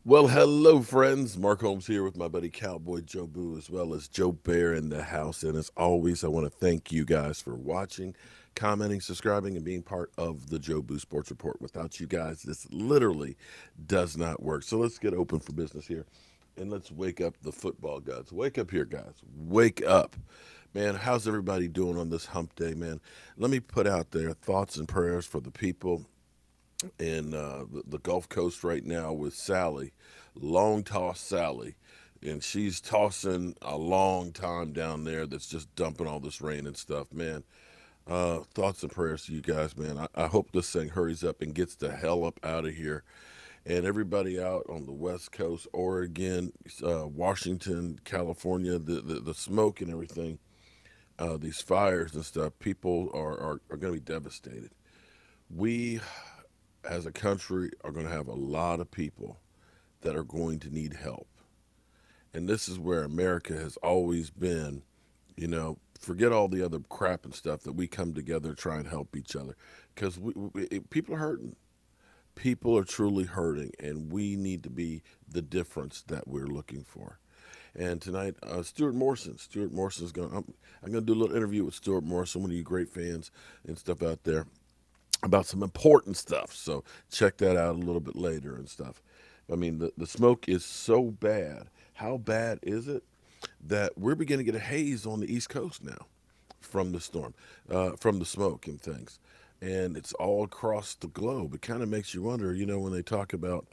Well, hello, friends. Mark Holmes here with my buddy Cowboy Joe Boo, as well as Joe Bear in the house. And as always, I want to thank you guys for watching, commenting, subscribing, and being part of the Joe Boo Sports Report. Without you guys, this literally does not work. So let's get open for business here. And let's wake up the football gods. Wake up here, guys. Wake up. Man, how's everybody doing on this hump day, man? Let me put out there thoughts and prayers for the people in the Gulf Coast right now with Sally, long toss Sally. And she's tossing a long time down there that's just dumping all this rain and stuff, man. Thoughts and prayers to you guys, man. I hope this thing hurries up and gets the hell up out of here. And everybody out on the West Coast, Oregon, Washington, California, the smoke and everything, these fires and stuff, people are going to be devastated. We as a country are going to have a lot of people that are going to need help. And this is where America has always been, forget all the other crap and stuff that we come together to try and help each other. Because people are hurting. People are truly hurting, and we need to be the difference that we're looking for. And tonight, Stuart Morrison. Stuart Morrison's going. I'm going to do a little interview with Stuart Morrison, one of you great fans and stuff out there, about some important stuff. So check that out a little bit later and stuff. I mean, the smoke is so bad. How bad is it that we're beginning to get a haze on the East Coast now from the storm, from the smoke and things? And it's all across the globe. It kind of makes you wonder, when they talk about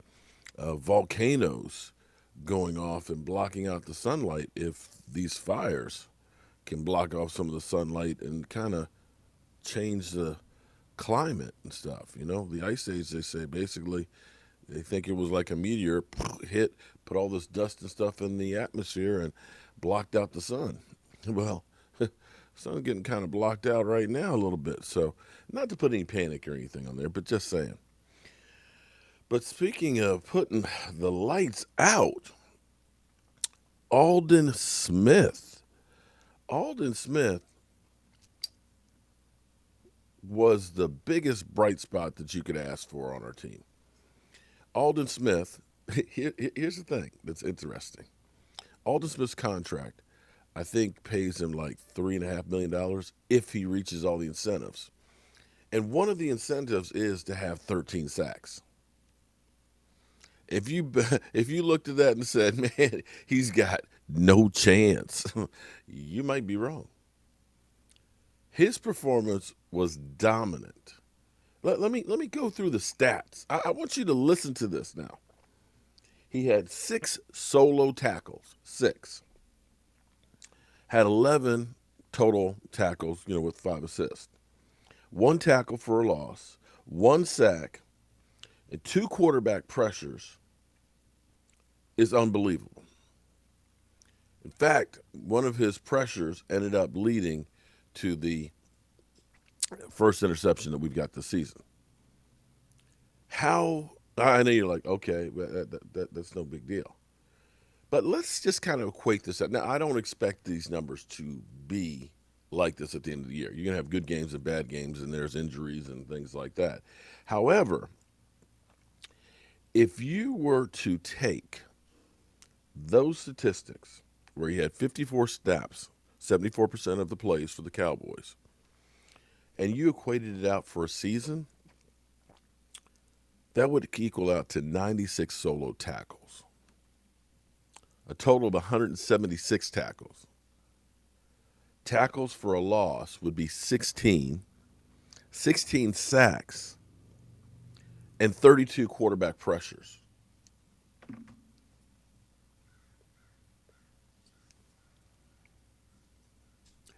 volcanoes going off and blocking out the sunlight, if these fires can block off some of the sunlight and kind of change the climate and stuff. The ice age, they say, basically, they think it was like a meteor hit, put all this dust and stuff in the atmosphere and blocked out the sun. Well, the sun's getting kind of blocked out right now a little bit. So, not to put any panic or anything on there, but just saying. But speaking of putting the lights out, Aldon Smith. Aldon Smith was the biggest bright spot that you could ask for on our team. Aldon Smith, here's the thing that's interesting. Aldon Smith's contract, I think, pays him like $3.5 million if he reaches all the incentives. And one of the incentives is to have 13 sacks. If you if you looked at that and said, "Man, he's got no chance," you might be wrong. His performance was dominant. Let me go through the stats. I want you to listen to this now. He had 6 solo tackles, 6. Had 11 total tackles, with 5 assists. 1 tackle for a loss, 1 sack, and 2 quarterback pressures is unbelievable. In fact, one of his pressures ended up leading to the first interception that we've got this season. How I know you're like, okay, that's no big deal. But let's just kind of equate this up. Now, I don't expect these numbers to be like this at the end of the year. You're going to have good games and bad games, and there's injuries and things like that. However, if you were to take those statistics where he had 54 snaps, 74% of the plays for the Cowboys, and you equated it out for a season, that would equal out to 96 solo tackles, a total of 176 tackles. Tackles for a loss would be 16, 16 sacks, and 32 quarterback pressures.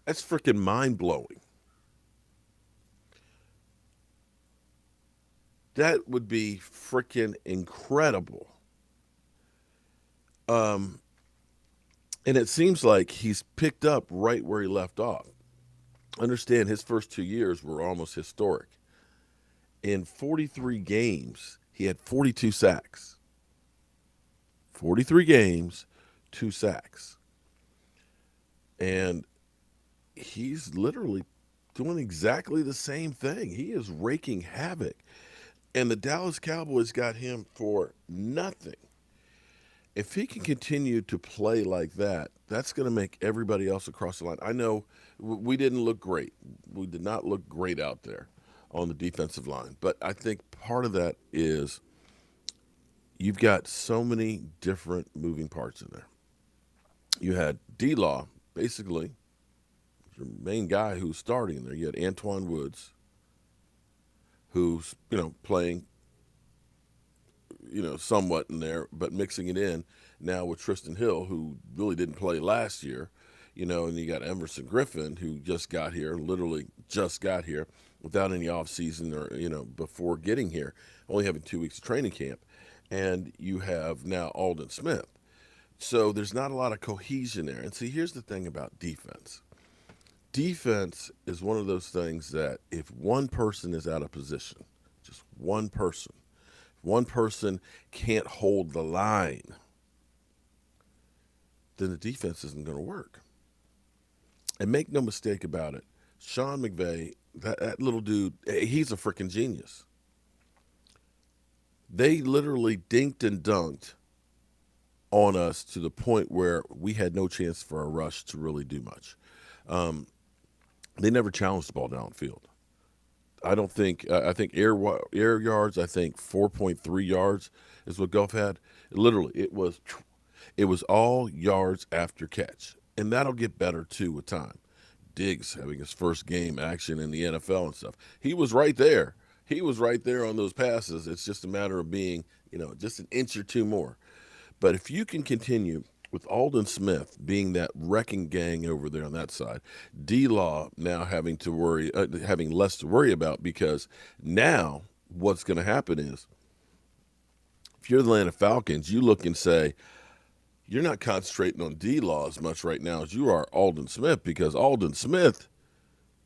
That's freaking mind blowing. That would be freaking incredible. Um, and it seems like he's picked up right where he left off. Understand his first 2 years were almost historic. In 43 games, he had 42 sacks. 43 games, 2 sacks. And he's literally doing exactly the same thing. He is raking havoc. And the Dallas Cowboys got him for nothing. If he can continue to play like that, that's going to make everybody else across the line. I know we didn't look great. We did not look great out there on the defensive line. But I think part of that is you've got so many different moving parts in there. You had D-Law, basically, your main guy who's starting there. You had Antoine Woods, who's, playing, somewhat in there, but mixing it in now with Tristan Hill, who really didn't play last year, and you got Emerson Griffin, who just got here, literally just got here without any offseason or, before getting here, only having 2 weeks of training camp. And you have now Aldon Smith. So there's not a lot of cohesion there. And see, here's the thing about defense. Defense is one of those things that if one person is out of position, just one person can't hold the line, then the defense isn't going to work. And make no mistake about it, Sean McVay, that little dude, he's a freaking genius. They literally dinked and dunked on us to the point where we had no chance for a rush to really do much. They never challenged the ball downfield. I don't think. I think air yards. I think 4.3 yards is what Goff had. Literally, it was all yards after catch, and that'll get better too with time. Diggs having his first game action in the NFL and stuff. He was right there. He was right there on those passes. It's just a matter of being, just an inch or two more. But if you can continue with Aldon Smith being that wrecking gang over there on that side, D-Law now having less to worry about, because now what's going to happen is if you're the Atlanta Falcons, you look and say, you're not concentrating on D-Law as much right now as you are Aldon Smith, because Aldon Smith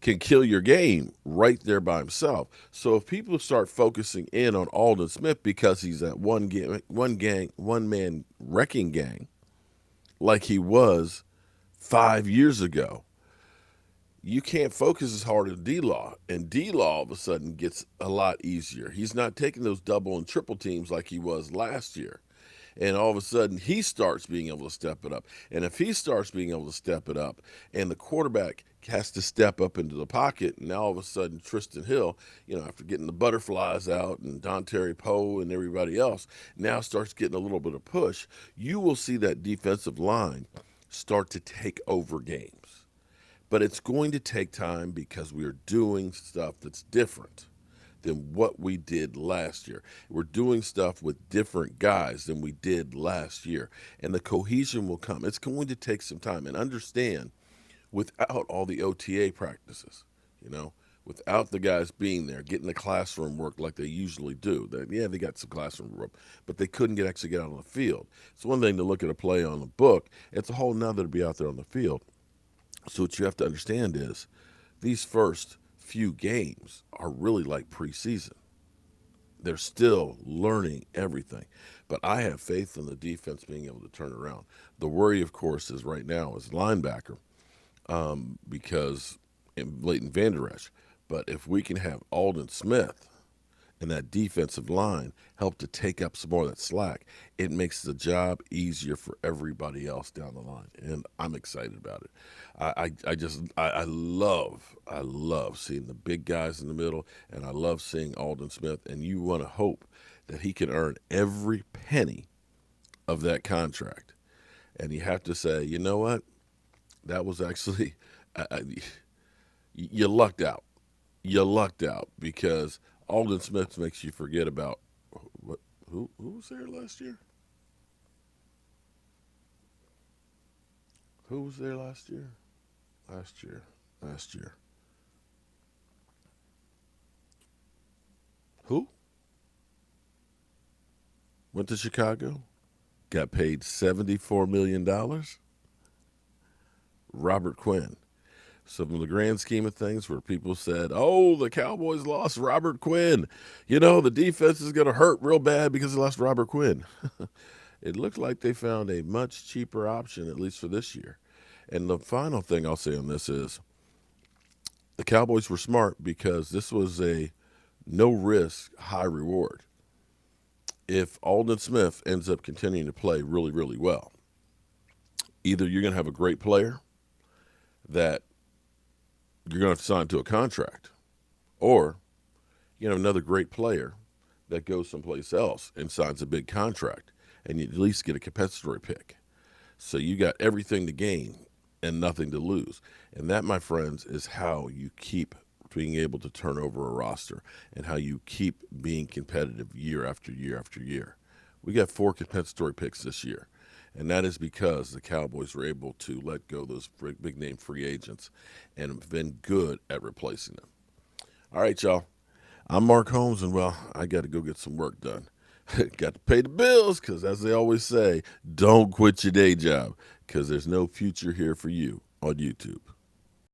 can kill your game right there by himself. So if people start focusing in on Aldon Smith because he's that one man wrecking gang, like he was 5 years ago, you can't focus as hard as D-Law. And D-Law all of a sudden gets a lot easier. He's not taking those double and triple teams like he was last year. And all of a sudden, he starts being able to step it up. And if he starts being able to step it up, and the quarterback has to step up into the pocket, and now all of a sudden, Tristan Hill, after getting the butterflies out, and Dontari Poe and everybody else, now starts getting a little bit of push, you will see that defensive line start to take over games. But it's going to take time because we are doing stuff that's different than what we did last year. We're doing stuff with different guys than we did last year. And the cohesion will come. It's going to take some time. And understand, without all the OTA practices, without the guys being there, getting the classroom work like they usually do. They got some classroom work, but they couldn't actually get out on the field. It's one thing to look at a play on the book. It's a whole nother to be out there on the field. So what you have to understand is these first few games are really like preseason. They're still learning everything. But I have faith in the defense being able to turn around. The worry, of course, is right now is linebacker, because Leighton Vander Esch. But if we can have Aldon Smith and that defensive line help to take up some more of that slack, it makes the job easier for everybody else down the line. And I'm excited about it. I love seeing the big guys in the middle, and I love seeing Aldon Smith. And you want to hope that he can earn every penny of that contract. And you have to say, you know what? That was actually, you lucked out. You lucked out, because Aldon Smith makes you forget about who was there last year? Who was there last year? Last year. Who? Went to Chicago? Got paid $74 million? Robert Quinn. So in the grand scheme of things, where people said, oh, the Cowboys lost Robert Quinn. The defense is going to hurt real bad because they lost Robert Quinn. It looked like they found a much cheaper option, at least for this year. And the final thing I'll say on this is the Cowboys were smart, because this was a no-risk, high reward. if Aldon Smith ends up continuing to play really, really well, either you're going to have a great player that you're going to have to sign to a contract, or you know another great player that goes someplace else and signs a big contract, and you at least get a compensatory pick. So you got everything to gain and nothing to lose. And that, my friends, is how you keep being able to turn over a roster and how you keep being competitive year after year after year. We got 4 compensatory picks this year, and that is because the Cowboys were able to let go those big name free agents and have been good at replacing them. All right, y'all. I'm Mark Holmes, and well, I got to go get some work done. Got to pay the bills because, as they always say, don't quit your day job because there's no future here for you on YouTube.